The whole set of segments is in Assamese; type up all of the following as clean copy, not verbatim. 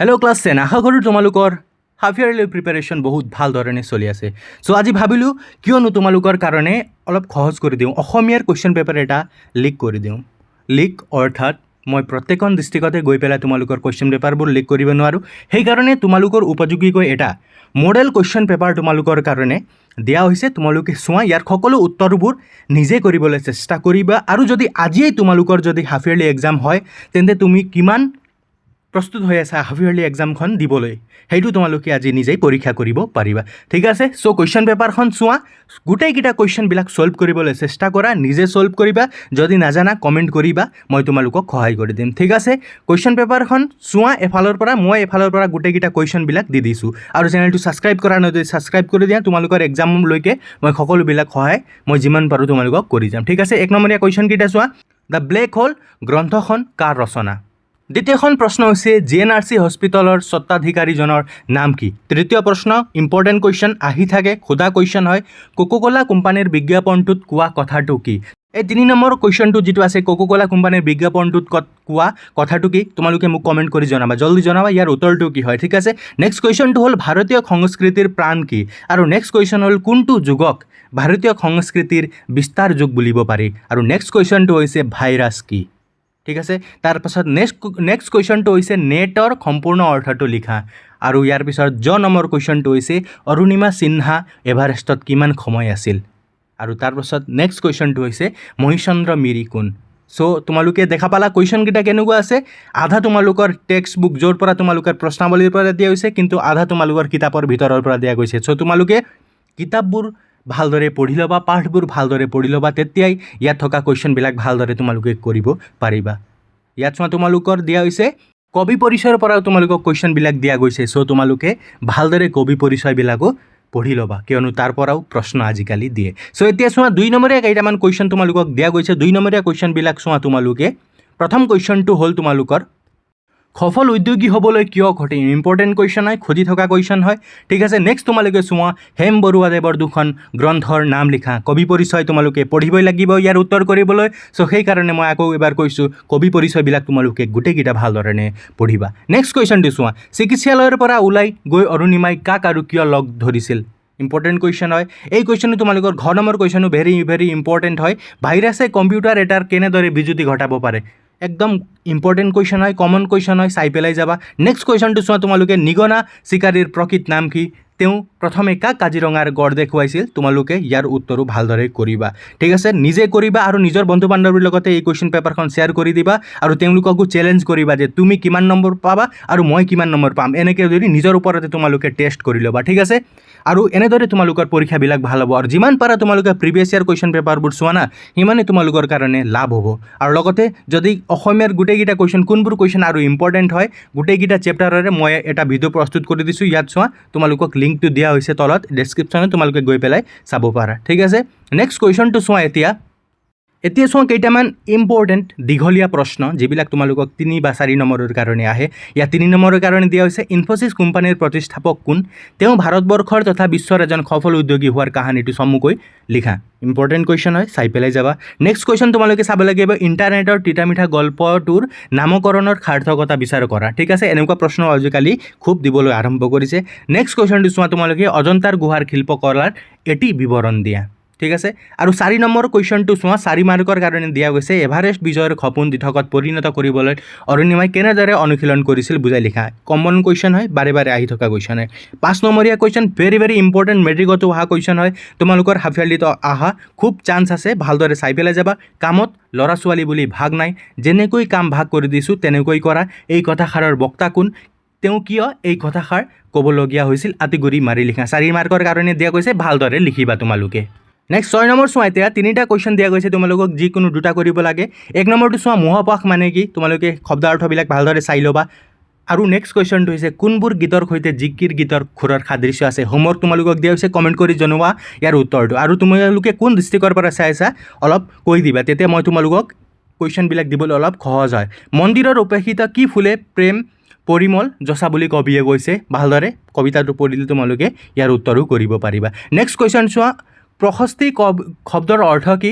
হেল্ল' ক্লাছ 10 আশা কৰোঁ তোমালোকৰ হাফ ইয়াৰলি প্ৰিপাৰেশ্যন বহুত ভাল ধৰণে চলি আছে। চ' আজি ভাবিলোঁ কিয়নো তোমালোকৰ কাৰণে অলপ সহজ কৰি দিওঁ, অসমীয়াৰ কুৱেশ্যন পেপাৰ এটা লিক কৰি দিওঁ। লিক অৰ্থাৎ মই প্ৰত্যেকখন ডিষ্ট্ৰিক্টতে গৈ পেলাই তোমালোকৰ কুৱেশ্যন পেপাৰবোৰ লিক কৰিব নোৱাৰোঁ, সেইকাৰণে তোমালোকৰ উপযোগীকৈ এটা মডেল কুৱেশ্যন পেপাৰ তোমালোকৰ কাৰণে দিয়া হৈছে। তোমালোকে চোৱা, ইয়াৰ সকলো উত্তৰবোৰ নিজে কৰিবলৈ চেষ্টা কৰিবা, আৰু যদি আজিয়েই তোমালোকৰ যদি হাফ ইয়াৰলি এক্সাম হয় তেন্তে তুমি কিমান প্ৰস্তুত হৈ আছা হাফ ইয়াৰলি এক্সামখন দিবলৈ, সেইটো তোমালোকে আজি নিজেই পৰীক্ষা কৰিব পাৰিবা। ঠিক আছে, চ' কুৱেশ্যন পেপাৰখন চোৱা, গোটেইকেইটা কুৱেশ্যনবিলাক ছল্ভ কৰিবলৈ চেষ্টা কৰা, নিজে ছল্ভ কৰিবা, যদি নাজানা কমেণ্ট কৰিবা, মই তোমালোকক সহায় কৰি দিম। ঠিক আছে, কুৱেশ্যন পেপাৰখন চোৱা এফালৰ পৰা, মই এফালৰ পৰা গোটেইকেইটা কুৱেশ্যনবিলাক দি দিছোঁ, আৰু চেনেলটো ছাবস্ক্ৰাইব কৰা নাই যদি ছাবস্ক্ৰাইব কৰি দিয়া, তোমালোকৰ এক্সামলৈকে মই সকলোবিলাক সহায় মই যিমান পাৰোঁ তোমালোকক কৰি যাম। ঠিক আছে, 1 নম্বৰীয়া কুৱেশ্যনকেইটা চোৱা। দ্য ব্লেক হোল গ্ৰন্থখন কাৰ ৰচনা? দ্বিতীয়খন প্ৰশ্ন হৈছে GNRC হস্পিটেলৰ স্বত্বাধিকাৰীজনৰ নাম কি? তৃতীয় প্ৰশ্ন ইম্পৰ্টেণ্ট কুৱেশ্যন আহি থাকে, সোধা কুৱেশ্যন হয়, কোকোকোলা কোম্পানীৰ বিজ্ঞাপনটোত কোৱা কথাটো কি? এই 3 নম্বৰ কুৱেশ্যনটো যিটো আছে, কোকোকোলা কোম্পানীৰ বিজ্ঞাপনটোত কোৱা কথাটো কি? তোমালোকে মোক কমেণ্ট কৰি জনাবা, জল্দি জনাবা ইয়াৰ উত্তৰটো কি হয়। ঠিক আছে, নেক্সট কুৱেশ্যনটো হ'ল ভাৰতীয় সংস্কৃতিৰ প্ৰাণ কি? আৰু নেক্সট কুৱেশ্যন হ'ল কোনটো যুগক ভাৰতীয় সংস্কৃতিৰ বিস্তাৰ যুগ বুলিব পাৰি? আৰু নেক্সট কুৱেশ্যনটো হৈছে ভাইৰাছ কি? ঠিক আছে, তাৰপাছত নেক্সট কুৱেশ্যনটো হৈছে নেটৰ সম্পূৰ্ণ অৰ্থটো লিখা, আৰু ইয়াৰ পিছত নম্বৰ কুৱেশ্যনটো হৈছে অৰুণিমা সিনহা এভাৰেষ্টত কিমান সময় আছিল? আৰু তাৰপাছত নেক্সট কুৱেশ্যনটো হৈছে মহিচন্দ্ৰ মিৰি কোন? চ' তোমালোকে দেখা পালা কুৱেশ্যনকেইটা কেনেকুৱা আছে। আধা তোমালোকৰ টেক্সট বুক য'ৰ পৰা তোমালোকৰ প্ৰশ্নাৱলীৰ পৰা দিয়া হৈছে, কিন্তু আধা তোমালোকৰ কিতাপৰ ভিতৰৰ পৰা দিয়া গৈছে। চ' তোমালোকে কিতাপবোৰ ভালদৰে পঢ়ি ল'বা, পাঠবোৰ ভালদৰে পঢ়ি ল'বা, তেতিয়াই ইয়াত থকা কুৱেশ্যনবিলাক ভালদৰে তোমালোকে কৰিব পাৰিবা। ইয়াত চোৱা, তোমালোকৰ দিয়া হৈছে কবি পৰিচয়ৰ পৰাও তোমালোকক কুৱেশ্যনবিলাক দিয়া গৈছে। চ' তোমালোকে ভালদৰে কবি পৰিচয়বিলাকো পঢ়ি ল'বা, কিয়নো তাৰ পৰাও প্ৰশ্ন আজিকালি দিয়ে। চ' এতিয়া চোৱা, 2 নম্বৰীয়া কেইটামান কুৱেশ্যন তোমালোকক দিয়া গৈছে। 2 নম্বৰীয়া কুৱেশ্যনবিলাক চোৱা তোমালোকে। প্ৰথম কুৱেশ্যনটো হ'ল তোমালোকৰ সফল উদ্যোগী হ'বলৈ কিয় কঠিন? ইম্পৰ্টেণ্ট কুৱেশ্যন হয়, খুজি থকা কুৱেশ্যন হয়। ঠিক আছে, নেক্সট তোমালোকে চোৱা, হেম বৰুৱাদেৱৰ 2খন গ্ৰন্থৰ নাম লিখা। কবি পৰিচয় তোমালোকে পঢ়িবই লাগিব ইয়াৰ উত্তৰ কৰিবলৈ। চ' সেইকাৰণে মই আকৌ এবাৰ কৈছোঁ, কবি পৰিচয়বিলাক তোমালোকে গোটেইকেইটা ভালধৰণে পঢ়িবা। নেক্সট কুৱেশ্যনটো চোৱা, চিকিৎসালয়ৰ পৰা ওলাই গৈ অৰুণিমাই কাক আৰু কিয় লগ ধৰিছিল? ইম্পৰ্টেণ্ট কুৱেশ্যন হয়। এই কুৱেশ্যনটো তোমালোকৰ নম্বৰ কুৱেশ্যনো ভেৰি ইম্পৰ্টেণ্ট হয়। ভাইৰাছে কম্পিউটাৰ এটাৰ কেনেদৰে বিজুতি ঘটাব পাৰে? একদম ইম্পৰ্টেণ্ট কুৱেশ্যন হয়, কমন কুৱেশ্যন হয়, চাই পেলাই যাবা। নেক্সট কুৱেশ্যনটো চোৱা তোমালোকে, নিগনা চিকাৰীৰ প্ৰকৃত নাম কি? তেওঁ প্ৰথমে কাক কাজিৰঙাৰ গড় দেখুৱাইছিল? তোমালোকে ইয়াৰ উত্তৰো ভালদৰে কৰিবা। ঠিক আছে, নিজে কৰিবা, আৰু নিজৰ বন্ধু বান্ধৱীৰ লগতে এই কুৱেশ্যন পেপাৰখন শ্বেয়াৰ কৰি দিবা, আৰু তেওঁলোককো চেলেঞ্জ কৰিবা যে তুমি কিমান নম্বৰ পাবা আৰু মই কিমান নম্বৰ পাম। এনেকৈ যদি নিজৰ ওপৰতে তোমালোকে টেষ্ট কৰি ল'বা। ঠিক আছে, আৰু এনেদৰে তোমালোকৰ পৰীক্ষাবিলাক ভাল হ'ব, আৰু যিমান পাৰা তোমালোকে প্ৰিভিয়াছ ইয়াৰ কুৱেশ্যন পেপাৰবোৰ চোৱা না, সিমানে তোমালোকৰ কাৰণে লাভ হ'ব। আৰু লগতে যদি অসমীয়াৰ গোটেইকেইটা কুৱেশ্যন, কোনবোৰ কুৱেশ্যন আৰু ইম্পৰ্টেণ্ট হয়, গোটেইকেইটা চেপ্টাৰৰে মই এটা ভিডিঅ' প্ৰস্তুত কৰি দিছোঁ। ইয়াত চোৱা, তোমালোকক লিংকটো দিয়া হৈছে তলত ডেছক্ৰিপশ্যনত, তোমালোকে গৈ পেলাই চাব পাৰা। ঠিক আছে, নেক্সট কুৱেশ্যনটো চোৱা। এতিয়া চোৱা কেইটামান ইম্পৰ্টেণ্ট দীঘলীয়া প্ৰশ্ন, যিবিলাক তোমালোকক 3 বা 4 নম্বৰৰ কাৰণে আহে। ইয়াত 3 নম্বৰৰ কাৰণে দিয়া হৈছে, ইনফ'চিছ কোম্পানীৰ প্ৰতিষ্ঠাপক কোন? তেওঁ ভাৰতবৰ্ষৰ তথা বিশ্বৰ এজন সফল উদ্যোগী হোৱাৰ কাহিনীটো চমুকৈ লিখা। ইম্পৰ্টেণ্ট কুৱেশ্যন হয়, চাই পেলাই যাবা। নেক্সট কুৱেশ্যন তোমালোকে চাব লাগিব, ইণ্টাৰনেটৰ তিতা মিঠা গল্পটোৰ নামকৰণৰ সাৰ্থকতা বিচাৰ কৰা। ঠিক আছে, এনেকুৱা প্ৰশ্ন আজিকালি খুব দিবলৈ আৰম্ভ কৰিছে। নেক্সট কুৱেশ্যনটো চোৱা তোমালোকে, অজন্তাৰ গুহাৰ শিল্পকলাৰ এটি বিৱৰণ দিয়া। ঠিক আছে, আৰু 4 নম্বৰ কুৱেশ্যনটো চোৱা, 4 মাৰ্কৰ কাৰণে দিয়া গৈছে, এভাৰেষ্ট বিজয়ৰ সপোন দিঠকত পৰিণত কৰিবলৈ অৰুণিমাই কেনেদৰে অনুশীলন কৰিছিল বুজাই লিখা। কমন কুৱেশ্যন হয়, বাৰে বাৰে আহি থকা কুৱেশ্যন হয়। 5 নম্বৰীয়া কুৱেশ্যন ভেৰি ইম্পৰ্টেণ্ট, মেট্ৰিকতো অহা কুৱেশ্যন হয়, তোমালোকৰ হাফ ইয়াৰলিত অহা খুব চান্স আছে, ভালদৰে চাই পেলাই যাবা। কামত ল'ৰা ছোৱালী বুলি ভাগ নাই, যেনেকৈ কাম ভাগ কৰি দিছোঁ তেনেকৈ কৰা। এই কথাষাৰৰ বক্তা কোন? তেওঁ কিয় এই কথাষাৰ ক'বলগীয়া হৈছিল? আঁতিগুৰি মাৰি লিখা। 4 মাৰ্কৰ কাৰণে দিয়া গৈছে, ভালদৰে লিখিবা তোমালোকে। নেক্সট 6 নম্বৰ চোৱা, এতিয়া 3টা কুৱেশ্যন দিয়া গৈছে, তোমালোকক যিকোনো 2টা কৰিব লাগে। 1 নম্বৰটো চোৱা, মহাপাশ মানে কি? তোমালোকে শব্দাৰ্থবিলাক ভালদৰে চাই ল'বা। আৰু নেক্সট কুৱেশ্যনটো হৈছে, কোনবোৰ গীতৰ সৈতে জিকিৰ গীতৰ খুৰৰ সাদৃশ্য আছে? হোমৱৰ্ক তোমালোকক দিয়া হৈছে, কমেণ্ট কৰি জনোৱা ইয়াৰ উত্তৰটো, আৰু তোমালোকে কোন ডিষ্ট্ৰিক্টৰ পৰা চাইছা অলপ কৈ দিবা, তেতিয়া মই তোমালোকক কুৱেশ্যনবিলাক দিবলৈ অলপ সহজ হয়। মন্দিৰৰ উপেক্ষিত কি ফুলে প্ৰেম পৰিমল যচা বুলি কবিয়ে কৈছে? ভালদৰে কবিতাটো পঢ়িলে তোমালোকে ইয়াৰ উত্তৰো কৰিব পাৰিবা। নেক্সট কুৱেশ্যন চোৱা, প্ৰশস্তি শব্দৰ অৰ্থ কি?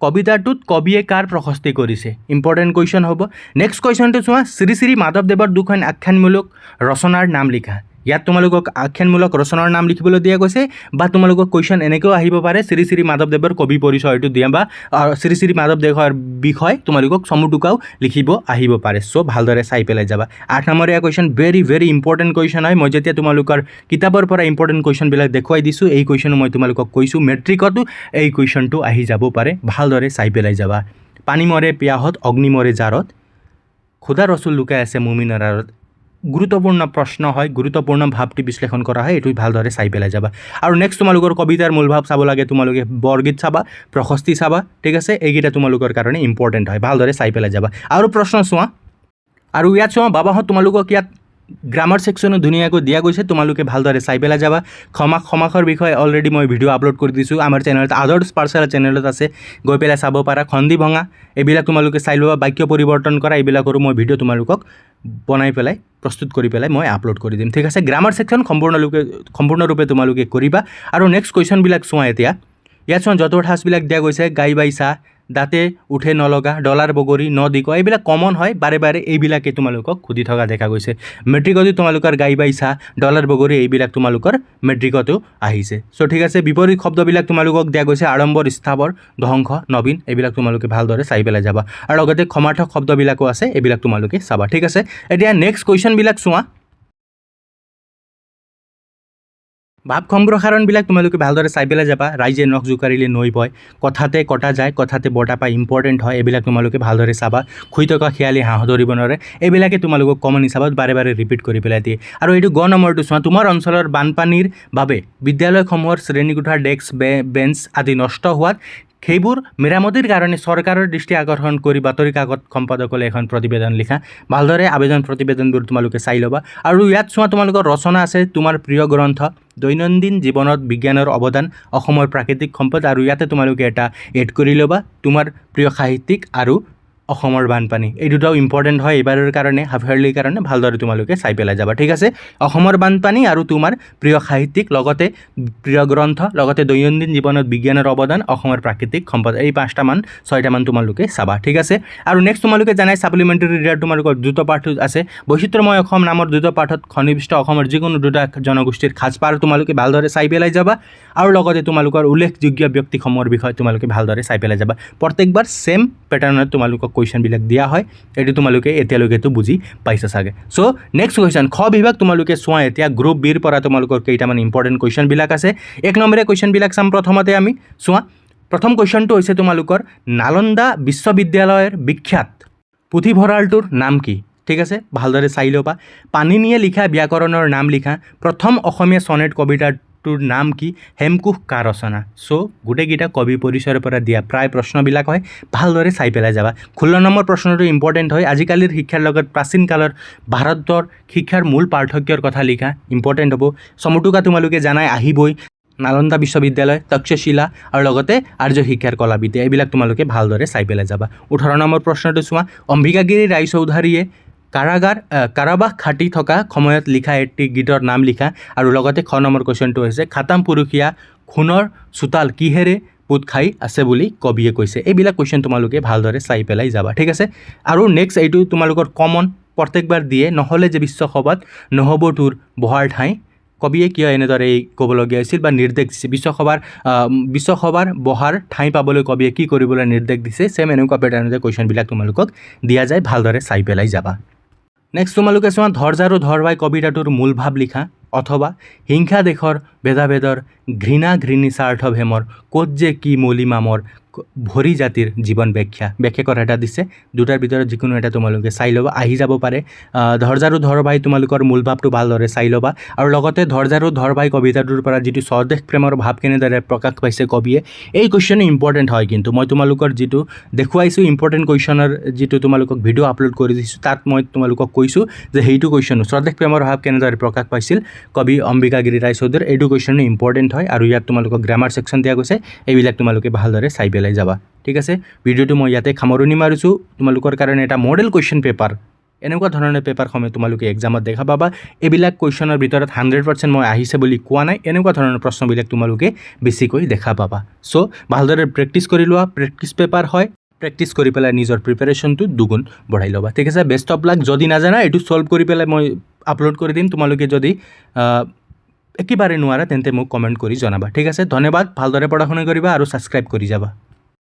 কবিতাটোত কবিয়ে কাৰ প্ৰশস্তি কৰিছে ইম্পৰ্টেণ্ট কুৱেশ্যন হ'ব নেক্সট কুৱেশ্যনটো চোৱা শ্ৰী শ্ৰী মাধৱদেৱৰ দুখন আখ্যানমূলক ৰচনাৰ নাম লিখা ইয়াত তোমালোকক আখ্যানমূলক ৰচনাৰ নাম লিখিবলৈ দিয়া গৈছে বা তোমালোকক কুৱেশ্যন এনেকৈও আহিব পাৰে শ্ৰী শ্ৰী মাধৱদেৱৰ কবি পৰিচয়টো দিয়া বা শ্ৰী শ্ৰী মাধৱদেৱৰ বিষয় তোমালোকক চমুটোকাও লিখিব আহিব পাৰে চ' ভালদৰে চাই পেলাই যাবা 8 নম্বৰীয়া কুৱেশ্যন ভেৰি ইম্পৰ্টেণ্ট কুৱেশ্যন হয় মই যেতিয়া তোমালোকৰ কিতাপৰ পৰা ইম্পৰ্টেণ্ট কুৱেশ্যনবিলাক দেখুৱাই দিছোঁ এই কুৱেশ্যনো মই তোমালোকক কৈছোঁ মেট্ৰিকতো এই কুৱেশ্যনটো আহি যাব পাৰে ভালদৰে চাই পেলাই যাবা পানী মৰে পিয়াহত অগ্নি মৰে জাৰত খুদা ৰচুল লুকাই আছে মুমিনৰ আঁৰত গুৰুত্বপূৰ্ণ প্ৰশ্ন হয় গুৰুত্বপূৰ্ণ ভাৱটি বিশ্লেষণ কৰা হয় এইটো ভালদৰে চাই পেলাই যাবা আৰু নেক্সট তোমালোকৰ কবিতাৰ মূল ভাৱ চাব লাগে তোমালোকে বৰগীত চাবা প্ৰশস্তি চাবা ঠিক আছে এইকেইটা তোমালোকৰ কাৰণে ইম্পৰ্টেণ্ট হয় ভালদৰে চাই পেলাই যাবা আৰু প্ৰশ্ন চোৱা আৰু ইয়াত চোৱা বাবাহঁত তোমালোকক ইয়াত গ্ৰামাৰ ছেকশ্যনো ধুনীয়াকৈ দিয়া গৈছে তোমালোকে ভালদৰে চাই পেলাই যাবা সমাসৰ বিষয়ে অলৰেডি মই ভিডিঅ' আপলোড কৰি দিছোঁ আমাৰ চেনেলত আদাৰ্ছ পাৰ্চেল চেনেলত আছে গৈ পেলাই চাব পাৰা খন্দি ভঙা এইবিলাক তোমালোকে চাই ল'বা বাক্য পৰিৱৰ্তন কৰা এইবিলাকৰো মই ভিডিঅ' তোমালোকক বনাই পেলাই প্ৰস্তুত কৰি পেলাই মই আপলোড কৰি দিম ঠিক আছে গ্ৰামাৰ ছেকশ্যন সম্পূৰ্ণৰূপে তোমালোকে কৰিবা আৰু নেক্সট কুৱেশ্যনবিলাক চোৱা এতিয়া ইয়াত চোৱা য'ত ঠাঁচবিলাক দিয়া গৈছে গাই বাইছা দাঁতে উঠে নলগা ডলাৰ বগৰী নদিক এইবিলাক কমন হয় বাৰে এইবিলাকে তোমালোকক সুধি থকা দেখা গৈছে মেট্ৰিকতো তোমালোকৰ গাই বাইছা ডলাৰ বগৰী এইবিলাক তোমালোকৰ মেট্ৰিকতো আহিছে চ' ঠিক আছে বিপৰীত শব্দবিলাক তোমালোকক দিয়া গৈছে আড়ম্বৰ স্থাৱৰ ধ্বংস নবীন এইবিলাক তোমালোকে ভালদৰে চাই পেলাই যাবা আৰু লগতে সমাৰ্থক শব্দবিলাকো আছে এইবিলাক তোমালোকে চাবা ঠিক আছে এতিয়া নেক্সট কুৱেশ্যনবিলাক চোৱা ভাৱ সম্প্ৰসাৰণবিলাক তোমালোকে ভালদৰে চাই পেলাই যাবা ৰাইজে নখ জোকাৰিলে নৈ বয় কথাতে কটা যায় কথাতে বটা পায় ইম্পৰ্টেণ্ট হয় এইবিলাক তোমালোকে ভালদৰে চাবা শুই থকা খিয়ালি হাঁহ ধৰিব নোৱাৰে এইবিলাকে তোমালোকক কমন হিচাপত বাৰে ৰিপিট কৰি পেলাই দিয়ে আৰু এইটো গ নম্বৰটো চোৱা তোমাৰ অঞ্চলৰ বানপানীৰ বাবে বিদ্যালয়সমূহৰ শ্ৰেণীকোঠাৰ ডেস্ক বেঞ্চ আদি নষ্ট হোৱাত সেইবোৰ মেৰামতিৰ কাৰণে চৰকাৰৰ দৃষ্টি আকৰ্ষণ কৰি বাতৰি কাকত সম্পাদকলে এখন প্ৰতিবেদন লিখা ভালদৰে আবেদন প্ৰতিবেদনবোৰ তোমালোকে চাই ল'বা আৰু ইয়াত চোৱা তোমালোকৰ ৰচনা আছে তোমাৰ প্ৰিয় গ্ৰন্থ দৈনন্দিন জীৱনত বিজ্ঞানৰ অৱদান অসমৰ প্ৰাকৃতিক সম্পদ আৰু ইয়াতে তোমালোকে এটা এড কৰি ল'বা তোমাৰ প্ৰিয় সাহিত্যিক আৰু অসমৰ বানপানী এই দুটাও ইম্পৰ্টেণ্ট হয় এইবাৰৰ কাৰণে হাফ ইয়াৰলিৰ কাৰণে ভালদৰে তোমালোকে চাই পেলাই যাবা ঠিক আছে অসমৰ বানপানী আৰু তোমাৰ প্ৰিয় সাহিত্যিক লগতে প্ৰিয় গ্ৰন্থ লগতে দৈনন্দিন জীৱনত বিজ্ঞানৰ অৱদান অসমৰ প্ৰাকৃতিক সম্পদ এই 6টামান তোমালোকে চাবা ঠিক আছে আৰু নেক্সট তোমালোকে জানাই ছাপ্লিমেণ্টাৰী ৰিডাৰ তোমালোকৰ দ্ৰুত পাঠ আছে বৈচিত্ৰ্যময় অসম নামৰ দ্ৰুত পাঠত সন্নিৱিষ্ট অসমৰ যিকোনো দুটা জনগোষ্ঠীৰ সাজপাৰ তোমালোকে ভালদৰে চাই পেলাই যাবা আৰু লগতে তোমালোকৰ উল্লেখযোগ্য ব্যক্তিসমূহৰ বিষয়ে তোমালোকে ভালদৰে চাই পেলাই যাবা প্ৰত্যেকবাৰ সেম পেটাৰ্ণত তোমালোকক কুৱেশ্যনবিলাক দিয়া হয় এইটো তোমালোকে এতিয়ালৈকেতো বুজি পাইছা চাগে চ' নেক্সট কুৱেশ্যন খ বিভাগ তোমালোকে চোৱা এতিয়া গ্ৰুপ বিৰ পৰা তোমালোকৰ কেইটামান ইম্পৰ্টেণ্ট কুৱেশ্যনবিলাক আছে 1 নম্বৰীয়া কুৱেশ্যনবিলাক চাম প্ৰথমতে আমি চোৱা প্ৰথম কুৱেশ্যনটো হৈছে তোমালোকৰ নালন্দা বিশ্ববিদ্যালয়ৰ বিখ্যাত পুথিভঁৰালটোৰ নাম কি ঠিক আছে ভালদৰে চাই ল'বা পাণিনিয়ে লিখা ব্যাকৰণৰ নাম লিখা প্ৰথম অসমীয়া সনেট কবিতাটোৰ নাম কি হেমকুশ কাৰ ৰচনা চ' গোটেইকেইটা কবি পৰিচয়ৰ পৰা দিয়া প্ৰায় প্ৰশ্নবিলাক হয় ভালদৰে চাই পেলাই যাবা 16 নম্বৰ প্ৰশ্নটো ইম্পৰ্টেণ্ট হয় আজিকালিৰ শিক্ষাৰ লগত প্ৰাচীন কালৰ ভাৰতৰ শিক্ষাৰ মূল পাৰ্থক্যৰ কথা লিখা ইম্পৰ্টেণ্ট হ'ব চমুটোকা তোমালোকে জানাই আহিবই নালন্দা বিশ্ববিদ্যালয় তক্ষশিলা আৰু লগতে আৰ্য শিক্ষাৰ কলাবিদ্যা এইবিলাক তোমালোকে ভালদৰে চাই পেলাই যাবা 18 নম্বৰ প্ৰশ্নটো চোৱা অম্বিকাগিৰি ৰায়চৌধুৰীয়ে কাৰাবাস খাটি থকা সময়ত লিখা এটি গীতৰ নাম লিখা আৰু লগতে খ নম্বৰ কুৱেশ্যনটো হৈছে খাতাম পুৰুষীয়া খুনৰ চোতাল কিহেৰে পোত খাই আছে বুলি কবিয়ে কৈছে এইবিলাক কুৱেশ্যন তোমালোকে ভালদৰে চাই পেলাই যাবা ঠিক আছে আৰু নেক্সট এইটো তোমালোকৰ কমন প্ৰত্যেকবাৰ দিয়ে নহ'লে যে বিশ্বসভাত নহ'ব তোৰ বহাৰ ঠাই কবিয়ে কিয় এনেদৰে ক'বলগীয়া হৈছিল বা নিৰ্দেশ দিছে বিশ্বসভাৰ বহাৰ ঠাই পাবলৈ কবিয়ে কি কৰিবলৈ নিৰ্দেশ দিছে চেম এনেকুৱা পেটাৰ্ণতে কুৱেশ্যনবিলাক তোমালোকক দিয়া যায় ভালদৰে চাই পেলাই যাবা নেক্সট তোমালোকে চোৱা ধৰজাৰু ধৰবাই কবিতাটোৰ মূল ভাৱ লিখা অথবা হিংসা দেশৰ ভেদাভেদৰ ঘৃণী স্বাৰ্থ ভেমৰ ক'ত যে কি মলি মামৰ ভৰি জাতিৰ জীৱন ব্যাখ্যা কৰা এটা দিছে দুটাৰ ভিতৰত যিকোনো এটা তোমালোকে চাই ল'বা আহি যাব পাৰে ধৰজাৰু ধৰবাই তোমালোকৰ মূল ভাৱটো ভালদৰে চাই ল'বা আৰু লগতে ধৰজাৰু ধৰবাই কবিতাটোৰ পৰা যিটো স্বদেশ প্ৰেমৰ ভাৱ কেনেদৰে প্ৰকাশ পাইছে কবিয়ে এই কুৱেশ্যনে ইম্পৰ্টেণ্ট হয় কিন্তু মই তোমালোকৰ যিটো দেখুৱাইছোঁ ইম্পৰ্টেণ্ট কুৱেশ্যনৰ যিটো তোমালোকক ভিডিঅ' আপলোড কৰি দিছোঁ তাত মই তোমালোকক কৈছোঁ যে সেইটো কুৱেশ্যনো স্বদেশ প্ৰেমৰ ভাৱ কেনেদৰে প্ৰকাশ পাইছিল কবি অম্বিকাগিৰি ৰায়চৌধুৰীৰ এইটো কুৱেশ্যনো ইম্পৰ্টেণ্ট হয় আৰু ইয়াত তোমালোকক গ্ৰামাৰ ছেকশ্যন দিয়া গৈছে এইবিলাক তোমালোকে ভালদৰে চাই পেলাই যাবা ঠিক আছে ভিডিঅ'টো মই ইয়াতে সামৰণি মাৰিছোঁ তোমালোকৰ কাৰণে এটা মডেল কুৱেশ্যন পেপাৰ এনেকুৱা ধৰণৰ পেপাৰসমূহ তোমালোকে এক্সামত দেখা পাবা এইবিলাক কুৱেশ্যনৰ ভিতৰত 100% মই আহিছে বুলি কোৱা নাই এনেকুৱা ধৰণৰ প্ৰশ্নবিলাক তোমালোকে বেছিকৈ দেখা পাবা সো ভালদৰে প্ৰেক্টিছ কৰি লোৱা প্ৰেক্টিছ পেপাৰ হয় প্ৰেক্টিছ কৰি পেলাই নিজৰ প্ৰিপাৰেশ্যনটো দুগুণ বঢ়াই ল'বা ঠিক আছে বেষ্ট অফ লাক যদি নাজানা এইটো সলভ কৰি পেলাই মই আপলোড কৰি দিম তোমালোকে যদি একেবাৰে নোৱাৰা তেন্তে মোক কমেণ্ট কৰি জনাবা ঠিক আছে ধন্যবাদ ভালদৰে পঢ়া শুনা কৰিবা আৰু ছাবস্ক্ৰাইব কৰি যাবা